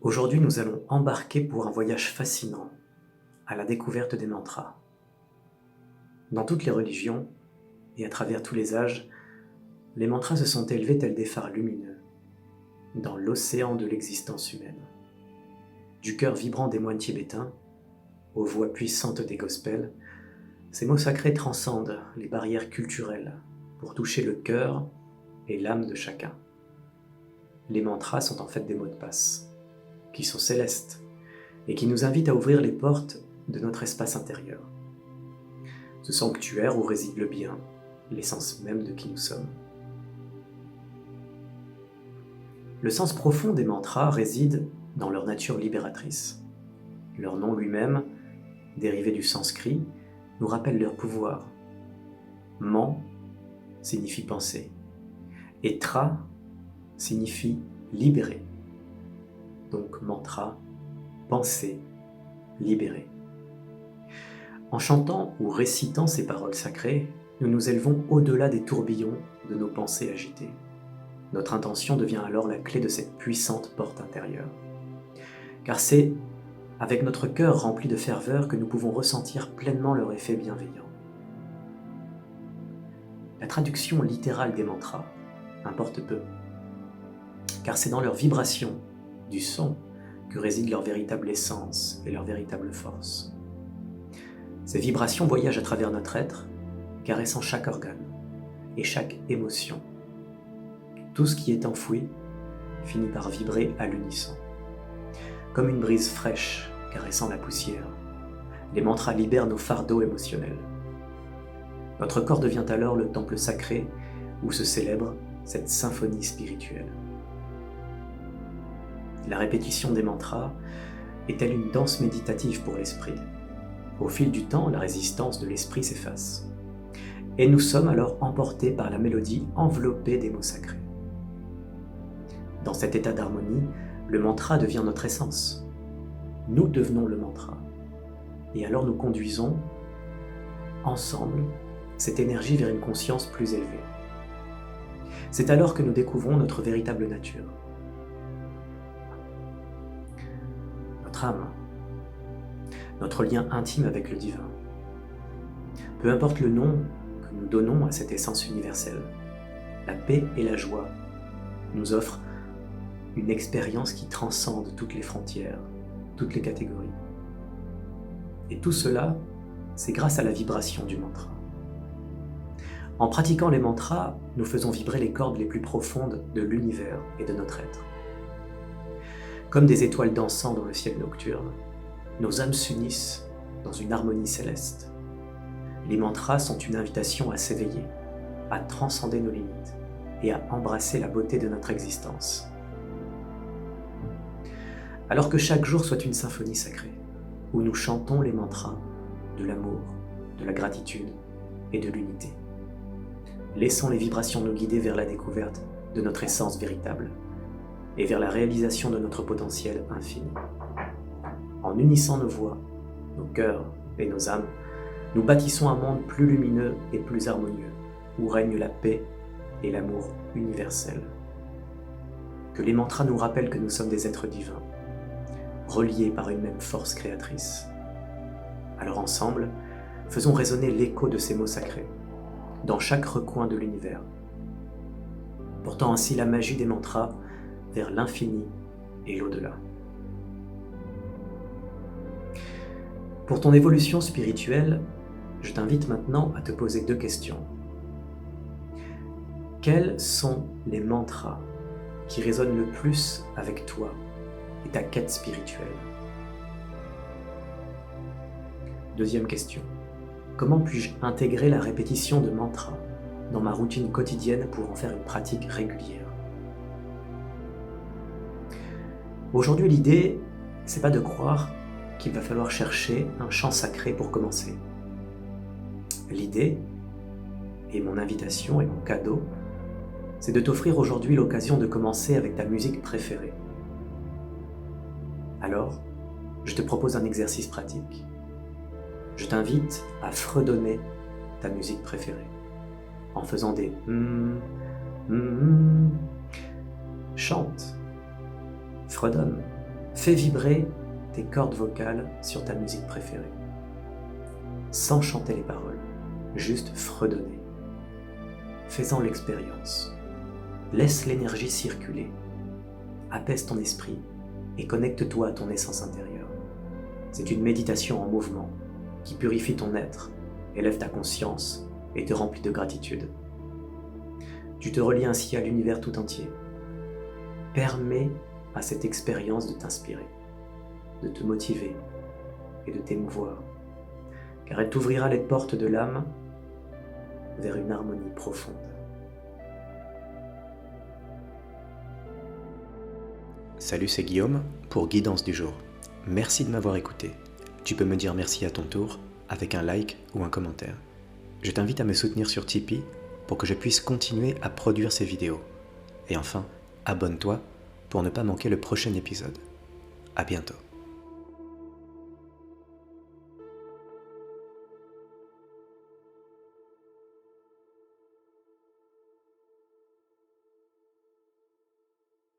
Aujourd'hui, nous allons embarquer pour un voyage fascinant à la découverte des mantras. Dans toutes les religions et à travers tous les âges, les mantras se sont élevés tels des phares lumineux dans l'océan de l'existence humaine. Du cœur vibrant des moines tibétains aux voix puissantes des gospels, ces mots sacrés transcendent les barrières culturelles pour toucher le cœur et l'âme de chacun. Les mantras sont en fait des mots de passe, qui sont célestes et qui nous invitent à ouvrir les portes de notre espace intérieur. Ce sanctuaire où réside le bien, l'essence même de qui nous sommes. Le sens profond des mantras réside dans leur nature libératrice. Leur nom lui-même, dérivé du sanskrit, nous rappelle leur pouvoir. Man signifie penser, et tra signifie libérer. Donc mantra, penser, libérer. En chantant ou récitant ces paroles sacrées, nous nous élevons au-delà des tourbillons de nos pensées agitées. Notre intention devient alors la clé de cette puissante porte intérieure. Car c'est avec notre cœur rempli de ferveur que nous pouvons ressentir pleinement leur effet bienveillant. La traduction littérale des mantras importe peu, car c'est dans leur vibration, du son, que réside leur véritable essence et leur véritable force. Ces vibrations voyagent à travers notre être, caressant chaque organe et chaque émotion. Tout ce qui est enfoui finit par vibrer à l'unisson. Comme une brise fraîche caressant la poussière, les mantras libèrent nos fardeaux émotionnels. Notre corps devient alors le temple sacré où se célèbre cette symphonie spirituelle. La répétition des mantras est telle une danse méditative pour l'esprit. Au fil du temps, la résistance de l'esprit s'efface. Et nous sommes alors emportés par la mélodie enveloppée des mots sacrés. Dans cet état d'harmonie, le mantra devient notre essence. Nous devenons le mantra. Et alors nous conduisons, ensemble, cette énergie vers une conscience plus élevée. C'est alors que nous découvrons notre véritable nature. Notre âme, notre lien intime avec le divin. Peu importe le nom que nous donnons à cette essence universelle, la paix et la joie nous offrent une expérience qui transcende toutes les frontières, toutes les catégories. Et tout cela, c'est grâce à la vibration du mantra. En pratiquant les mantras, nous faisons vibrer les cordes les plus profondes de l'univers et de notre être. Comme des étoiles dansant dans le ciel nocturne, nos âmes s'unissent dans une harmonie céleste. Les mantras sont une invitation à s'éveiller, à transcender nos limites et à embrasser la beauté de notre existence. Alors que chaque jour soit une symphonie sacrée, où nous chantons les mantras de l'amour, de la gratitude et de l'unité. Laissons les vibrations nous guider vers la découverte de notre essence véritable et vers la réalisation de notre potentiel infini. En unissant nos voix, nos cœurs et nos âmes, nous bâtissons un monde plus lumineux et plus harmonieux, où règne la paix et l'amour universel. Que les mantras nous rappellent que nous sommes des êtres divins, reliés par une même force créatrice. Alors ensemble, faisons résonner l'écho de ces mots sacrés, dans chaque recoin de l'univers, portant ainsi la magie des mantras vers l'infini et l'au-delà. Pour ton évolution spirituelle, je t'invite maintenant à te poser 2 questions. Quels sont les mantras qui résonnent le plus avec toi et ta quête spirituelle? Deuxième question. Comment puis-je intégrer la répétition de mantras dans ma routine quotidienne pour en faire une pratique régulière? Aujourd'hui, l'idée, c'est pas de croire qu'il va falloir chercher un chant sacré pour commencer. L'idée, et mon invitation et mon cadeau, c'est de t'offrir aujourd'hui l'occasion de commencer avec ta musique préférée. Alors, je te propose un exercice pratique. Je t'invite à fredonner ta musique préférée, en faisant des chante, fredonne, Fais vibrer tes cordes vocales sur ta musique préférée, sans chanter les paroles, juste fredonner. Fais-en l'expérience. Laisse l'énergie circuler. Apaise ton esprit et connecte-toi à ton essence intérieure. C'est une méditation en mouvement qui purifie ton être, élève ta conscience et te remplit de gratitude. Tu te relis ainsi à l'univers tout entier. Permets à cette expérience de t'inspirer, de te motiver et de t'émouvoir, car elle t'ouvrira les portes de l'âme vers une harmonie profonde. Salut, c'est Guillaume pour Guidance du jour. Merci de m'avoir écouté. Tu peux me dire merci à ton tour avec un like ou un commentaire. Je t'invite à me soutenir sur Tipeee pour que je puisse continuer à produire ces vidéos. Et enfin, abonne-toi pour ne pas manquer le prochain épisode. À bientôt.